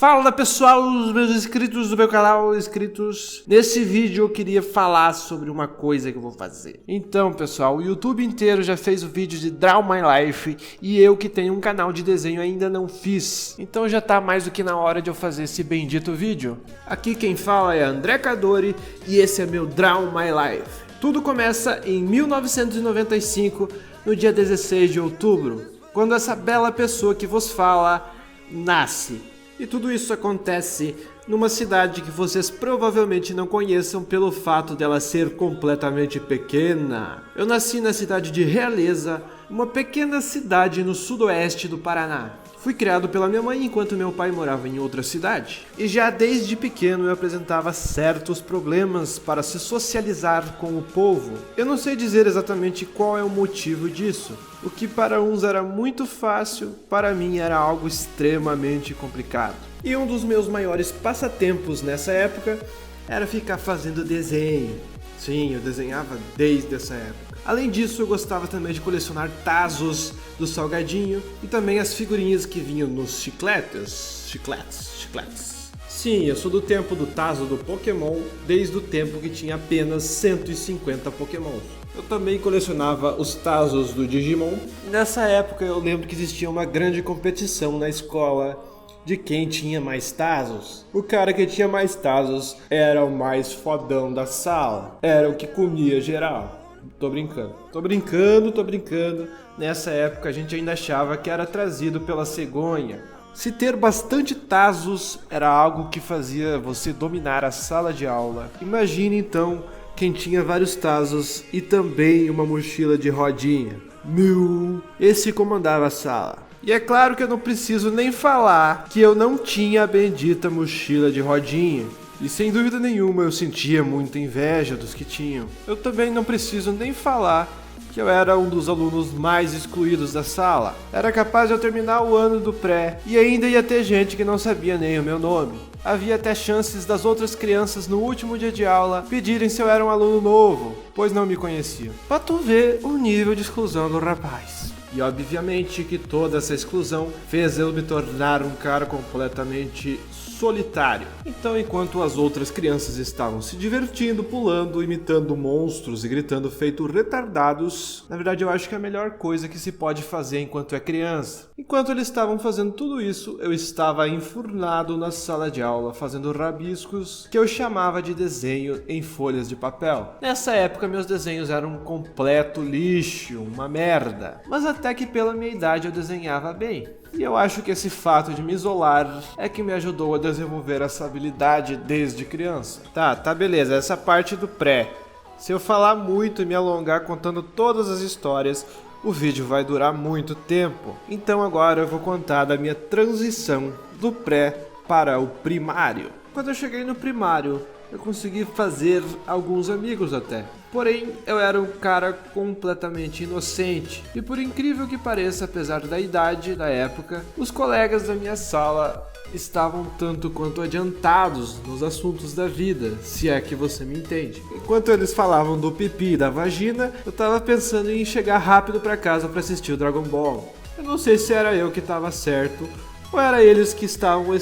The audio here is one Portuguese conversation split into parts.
Fala pessoal, os meus inscritos do meu canal, Nesse vídeo eu queria falar sobre uma coisa que eu vou fazer. Então pessoal, o YouTube inteiro já fez o vídeo de Draw My Life e eu que tenho um canal de desenho ainda não fiz. Então já tá mais do que na hora de eu fazer esse bendito vídeo. Aqui quem fala é André Cadori e esse é meu Draw My Life. Tudo começa em 1995, no dia 16 de outubro, quando essa bela pessoa que vos fala nasce. E tudo isso acontece numa cidade que vocês provavelmente não conheçam pelo fato dela ser completamente pequena. Eu nasci na cidade de Realeza, uma pequena cidade no sudoeste do Paraná. Fui criado pela minha mãe enquanto meu pai morava em outra cidade. E já desde pequeno eu apresentava certos problemas para se socializar com o povo. Eu não sei dizer exatamente qual é o motivo disso. O que para uns era muito fácil, para mim era algo extremamente complicado. E um dos meus maiores passatempos nessa época era ficar fazendo desenho. Sim, eu desenhava desde essa época. Além disso, eu gostava também de colecionar tazos do salgadinho e também as figurinhas que vinham nos chicletes. Sim, eu sou do tempo do tazo do Pokémon, desde o tempo que tinha apenas 150 Pokémons. Eu também colecionava os tazos do Digimon. Nessa época eu lembro que existia uma grande competição na escola de quem tinha mais tazos. O cara que tinha mais tazos era o mais fodão da sala, era o que comia geral. Tô brincando. Nessa época a gente ainda achava que era trazido pela cegonha. Se ter bastante tazos era algo que fazia você dominar a sala de aula. Imagine então quem tinha vários tazos e também uma mochila de rodinha. Esse comandava a sala. E é claro que eu não preciso nem falar que eu não tinha a bendita mochila de rodinha. E sem dúvida nenhuma eu sentia muita inveja dos que tinham. Eu também não preciso nem falar que eu era um dos alunos mais excluídos da sala. Era capaz de eu terminar o ano do pré e ainda ia ter gente que não sabia nem o meu nome. Havia até chances das outras crianças no último dia de aula pedirem se eu era um aluno novo, pois não me conheciam. Pra tu ver o nível de exclusão do rapaz. E obviamente que toda essa exclusão fez eu me tornar um cara completamente solitário. Então, enquanto as outras crianças estavam se divertindo, pulando, imitando monstros e gritando feito retardados, na verdade eu acho que é a melhor coisa que se pode fazer enquanto é criança. Enquanto eles estavam fazendo tudo isso, eu estava enfurnado na sala de aula fazendo rabiscos que eu chamava de desenho em folhas de papel. Nessa época meus desenhos eram um completo lixo, uma merda, mas até que pela minha idade eu desenhava bem. E eu acho que esse fato de me isolar é que me ajudou a desenvolver essa habilidade desde criança. Tá beleza, essa parte do pré. Se eu falar muito e me alongar contando todas as histórias, o vídeo vai durar muito tempo. Então agora eu vou contar da minha transição do pré para o primário. Quando eu cheguei no primário, eu consegui fazer alguns amigos até. Porém, eu era um cara completamente inocente. E por incrível que pareça, apesar da idade da época, os colegas da minha sala estavam tanto quanto adiantados nos assuntos da vida, se é que você me entende. Enquanto eles falavam do pipi e da vagina, eu tava pensando em chegar rápido pra casa pra assistir o Dragon Ball. Eu não sei se era eu que tava certo, ou era eles que estavam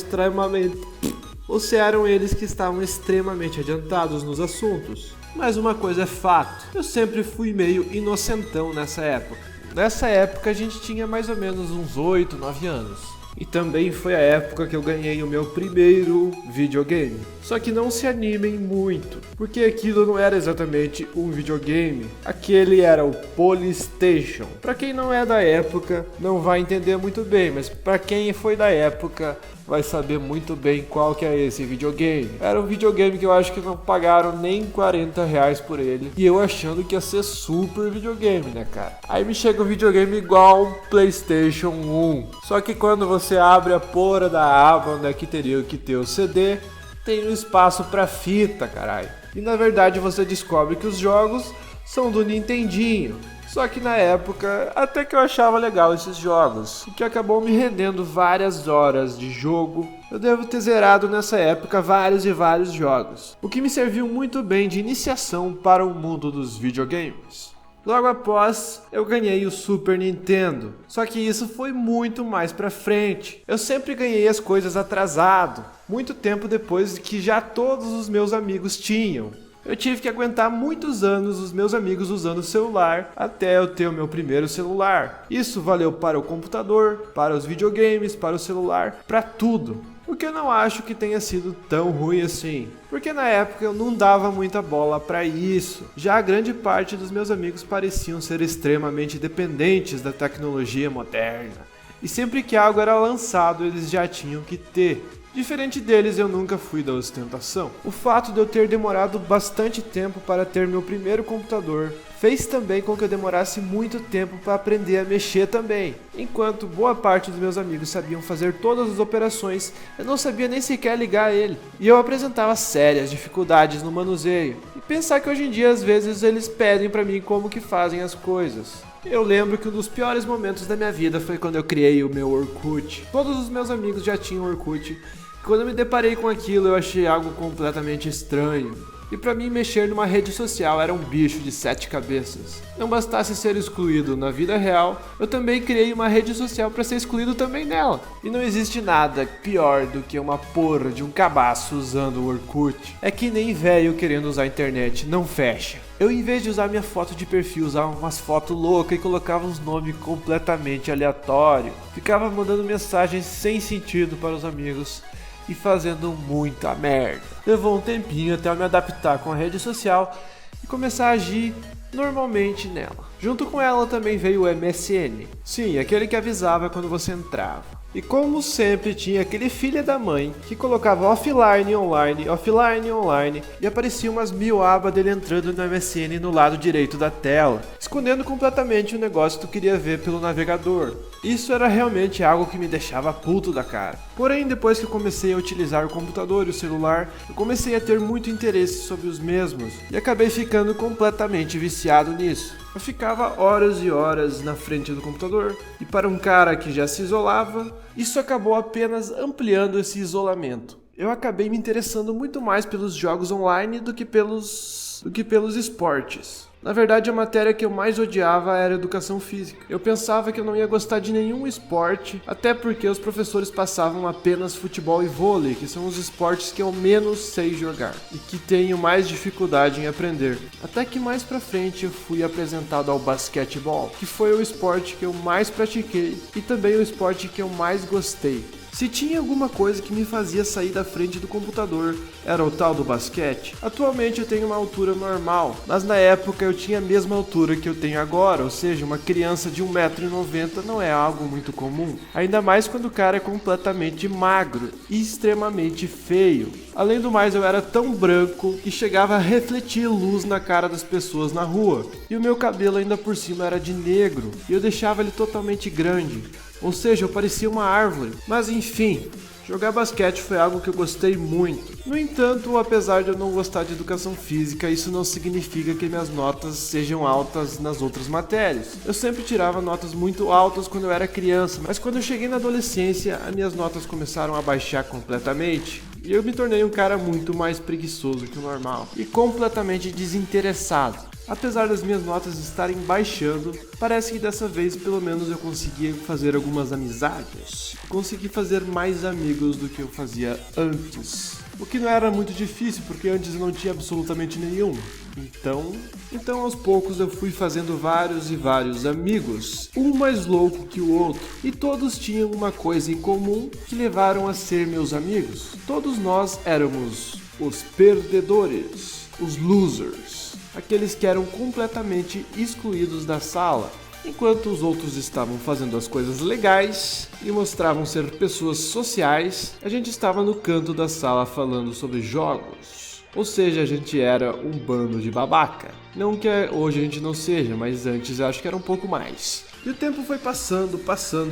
extremamente adiantados nos assuntos. Mas uma coisa é fato, eu sempre fui meio inocentão nessa época. Nessa época a gente tinha mais ou menos uns 8, 9 anos. E também foi a época que eu ganhei o meu primeiro videogame. Só que não se animem muito, porque aquilo não era exatamente um videogame. Aquele era o PlayStation. Pra quem não é da época, não vai entender muito bem, mas pra quem foi da época, vai saber muito bem qual que é esse videogame. Era um videogame que eu acho que não pagaram nem R$40 por ele. E eu achando que ia ser super videogame, né, cara? Aí me chega um videogame igual um PlayStation 1. Só que quando você abre a porra da aba onde é que teria que ter o CD, tem um espaço pra fita, caralho. E na verdade você descobre que os jogos são do Nintendinho. Só que na época, até que eu achava legal esses jogos, o que acabou me rendendo várias horas de jogo. Eu devo ter zerado nessa época vários e vários jogos, o que me serviu muito bem de iniciação para o mundo dos videogames. Logo após, eu ganhei o Super Nintendo. Só que isso foi muito mais pra frente. Eu sempre ganhei as coisas atrasado, muito tempo depois que já todos os meus amigos tinham. Eu tive que aguentar muitos anos os meus amigos usando o celular até eu ter o meu primeiro celular. Isso valeu para o computador, para os videogames, para o celular, para tudo. O que eu não acho que tenha sido tão ruim assim, porque na época eu não dava muita bola para isso. Já a grande parte dos meus amigos pareciam ser extremamente dependentes da tecnologia moderna. E sempre que algo era lançado, eles já tinham que ter. Diferente deles, eu nunca fui da ostentação. O fato de eu ter demorado bastante tempo para ter meu primeiro computador fez também com que eu demorasse muito tempo para aprender a mexer também. Enquanto boa parte dos meus amigos sabiam fazer todas as operações, eu não sabia nem sequer ligar ele. E eu apresentava sérias dificuldades no manuseio. E pensar que hoje em dia às vezes eles pedem para mim como que fazem as coisas. Eu lembro que um dos piores momentos da minha vida foi quando eu criei o meu Orkut. Todos os meus amigos já tinham Orkut. Quando eu me deparei com aquilo, eu achei algo completamente estranho. E pra mim, mexer numa rede social era um bicho de 7 cabeças. Não bastasse ser excluído na vida real, eu também criei uma rede social pra ser excluído também nela. E não existe nada pior do que uma porra de um cabaço usando o Orkut. É que nem velho querendo usar a internet, não fecha. Eu, em vez de usar minha foto de perfil, usava umas fotos loucas e colocava uns nomes completamente aleatórios. Ficava mandando mensagens sem sentido para os amigos e fazendo muita merda. Levou um tempinho até eu me adaptar com a rede social e começar a agir normalmente nela. Junto com ela também veio o MSN. Sim, aquele que avisava quando você entrava. E como sempre tinha aquele filho da mãe que colocava offline, online e aparecia umas 1000 abas dele entrando no MSN no lado direito da tela, escondendo completamente o negócio que tu queria ver pelo navegador. Isso era realmente algo que me deixava puto da cara. Porém, depois que eu comecei a utilizar o computador e o celular, eu comecei a ter muito interesse sobre os mesmos e acabei ficando completamente viciado nisso. Eu ficava horas e horas na frente do computador, e para um cara que já se isolava, isso acabou apenas ampliando esse isolamento. Eu acabei me interessando muito mais pelos jogos online do que pelos esportes. Na verdade, a matéria que eu mais odiava era educação física. Eu pensava que eu não ia gostar de nenhum esporte, até porque os professores passavam apenas futebol e vôlei, que são os esportes que eu menos sei jogar e que tenho mais dificuldade em aprender. Até que mais pra frente eu fui apresentado ao basquetebol, que foi o esporte que eu mais pratiquei e também o esporte que eu mais gostei. Se tinha alguma coisa que me fazia sair da frente do computador, era o tal do basquete. Atualmente eu tenho uma altura normal, mas na época eu tinha a mesma altura que eu tenho agora, ou seja, uma criança de 1,90 m não é algo muito comum. Ainda mais quando o cara é completamente magro e extremamente feio. Além do mais, eu era tão branco que chegava a refletir luz na cara das pessoas na rua. E o meu cabelo ainda por cima era de negro, e eu deixava ele totalmente grande. Ou seja, eu parecia uma árvore. Mas enfim, jogar basquete foi algo que eu gostei muito. No entanto, apesar de eu não gostar de educação física, isso não significa que minhas notas sejam altas nas outras matérias. Eu sempre tirava notas muito altas quando eu era criança, mas quando eu cheguei na adolescência, as minhas notas começaram a baixar completamente. E eu me tornei um cara muito mais preguiçoso que o normal e completamente desinteressado. Apesar das minhas notas estarem baixando, parece que dessa vez pelo menos eu consegui fazer algumas amizades. Consegui fazer mais amigos do que eu fazia antes. O que não era muito difícil, porque antes eu não tinha absolutamente nenhum. Então aos poucos eu fui fazendo vários e vários amigos, um mais louco que o outro, e todos tinham uma coisa em comum que levaram a ser meus amigos. Todos nós éramos os perdedores, os losers, aqueles que eram completamente excluídos da sala, enquanto os outros estavam fazendo as coisas legais e mostravam ser pessoas sociais. A gente estava no canto da sala falando sobre jogos. Ou seja, a gente era um bando de babaca. Não que hoje a gente não seja, mas antes eu acho que era um pouco mais. E o tempo foi passando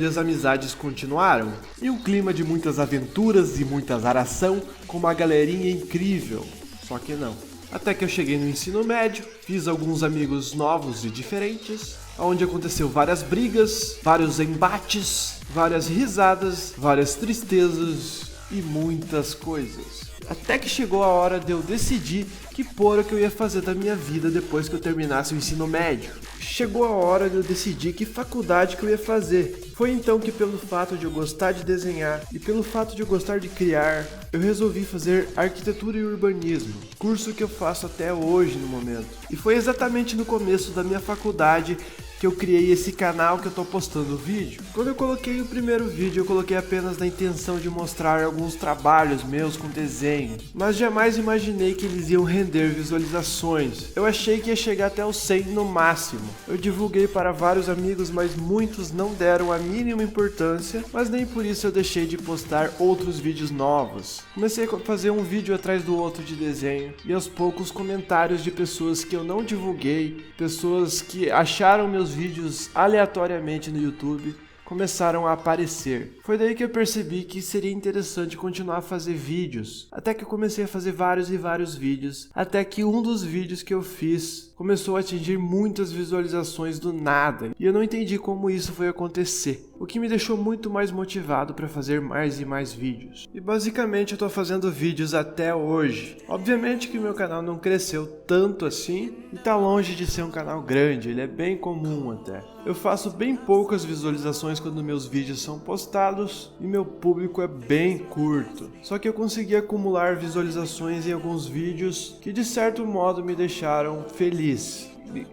e as amizades continuaram. E um clima de muitas aventuras e muita azaração com uma galerinha incrível. Só que não. Até que eu cheguei no ensino médio, fiz alguns amigos novos e diferentes, onde aconteceu várias brigas, vários embates, várias risadas, várias tristezas e muitas coisas. Até que chegou a hora de eu decidir que porra que eu ia fazer da minha vida depois que eu terminasse o ensino médio. Chegou a hora de eu decidir que faculdade que eu ia fazer. Foi então que, pelo fato de eu gostar de desenhar e pelo fato de eu gostar de criar, eu resolvi fazer arquitetura e urbanismo, curso que eu faço até hoje no momento. E foi exatamente no começo da minha faculdade que eu criei esse canal que eu tô postando o vídeo. Quando eu coloquei o primeiro vídeo, eu coloquei apenas na intenção de mostrar alguns trabalhos meus com desenho, mas jamais imaginei que eles iam render visualizações. Eu achei que ia chegar até os 100 no máximo. Eu divulguei para vários amigos, mas muitos não deram a mínima importância, mas nem por isso eu deixei de postar outros vídeos novos. Comecei a fazer um vídeo atrás do outro de desenho, e aos poucos comentários de pessoas que eu não divulguei, pessoas que acharam meus vídeos aleatoriamente no YouTube, começaram a aparecer. Foi daí que eu percebi que seria interessante continuar a fazer vídeos, até que eu comecei a fazer vários e vários vídeos, até que um dos vídeos que eu fiz começou a atingir muitas visualizações do nada, e eu não entendi como isso foi acontecer, o que me deixou muito mais motivado para fazer mais e mais vídeos. E basicamente eu tô fazendo vídeos até hoje. Obviamente que meu canal não cresceu tanto assim, e tá longe de ser um canal grande, ele é bem comum até. Eu faço bem poucas visualizações quando meus vídeos são postados, e meu público é bem curto. Só que eu consegui acumular visualizações em alguns vídeos que de certo modo me deixaram feliz.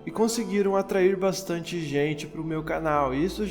E conseguiram atrair bastante gente pro meu canal, e isso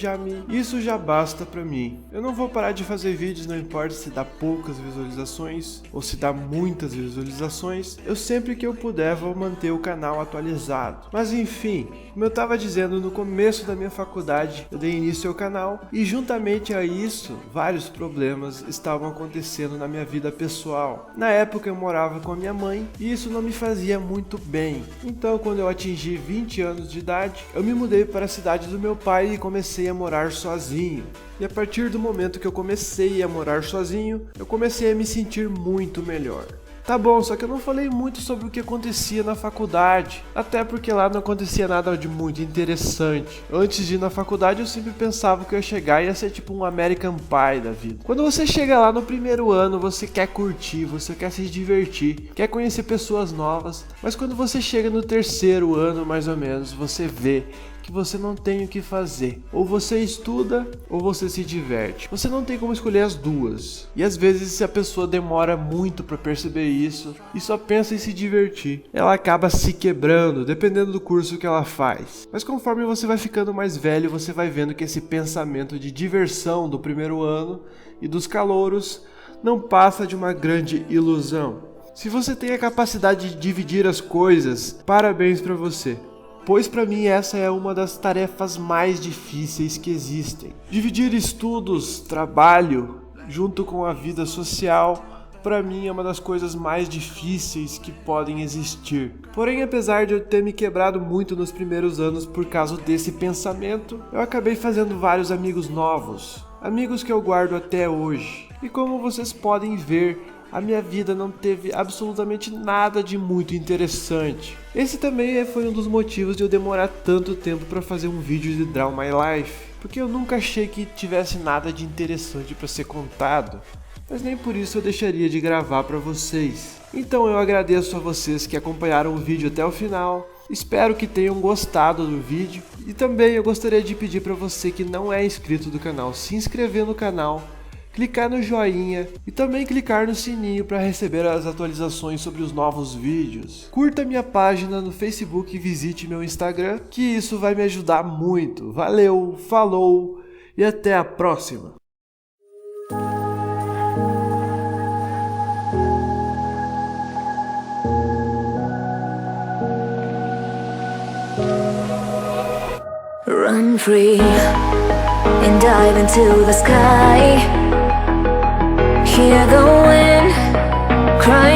já basta pra mim. Eu não vou parar de fazer vídeos, não importa se dá poucas visualizações ou se dá muitas visualizações. Eu sempre que eu puder vou manter o canal atualizado. Mas enfim, como eu tava dizendo, no começo da minha faculdade eu dei início ao canal, e juntamente a isso, vários problemas estavam acontecendo na minha vida pessoal. Na época eu morava com a minha mãe, e isso não me fazia muito bem. Então quando eu atingi 20 anos de idade, eu me mudei para a cidade do meu pai e comecei a morar sozinho. E a partir do momento que eu comecei a morar sozinho, eu comecei a me sentir muito melhor. Tá bom, só que eu não falei muito sobre o que acontecia na faculdade, até porque lá não acontecia nada de muito interessante. Antes de ir na faculdade eu sempre pensava que eu ia chegar e ia ser tipo um American Pie da vida. Quando você chega lá no primeiro ano, você quer curtir, você quer se divertir, quer conhecer pessoas novas, mas quando você chega no terceiro ano mais ou menos, você vê que você não tem o que fazer. Ou você estuda, ou você se diverte. Você não tem como escolher as duas. E às vezes, se a pessoa demora muito para perceber isso e só pensa em se divertir, ela acaba se quebrando, dependendo do curso que ela faz. Mas conforme você vai ficando mais velho, você vai vendo que esse pensamento de diversão do primeiro ano e dos calouros não passa de uma grande ilusão. Se você tem a capacidade de dividir as coisas, parabéns para você. Pois para mim essa é uma das tarefas mais difíceis que existem. Dividir estudos, trabalho, junto com a vida social, para mim é uma das coisas mais difíceis que podem existir. Porém, apesar de eu ter me quebrado muito nos primeiros anos por causa desse pensamento, eu acabei fazendo vários amigos novos, amigos que eu guardo até hoje. E como vocês podem ver, a minha vida não teve absolutamente nada de muito interessante. Esse também foi um dos motivos de eu demorar tanto tempo para fazer um vídeo de Draw My Life, porque eu nunca achei que tivesse nada de interessante para ser contado, mas nem por isso eu deixaria de gravar para vocês. Então eu agradeço a vocês que acompanharam o vídeo até o final, espero que tenham gostado do vídeo, e também eu gostaria de pedir para você que não é inscrito do canal, se inscrever no canal, clicar no joinha e também clicar no sininho para receber as atualizações sobre os novos vídeos. Curta minha página no Facebook e visite meu Instagram, que isso vai me ajudar muito. Valeu, falou e até a próxima! Run free and dive into the sky. Hear the wind cry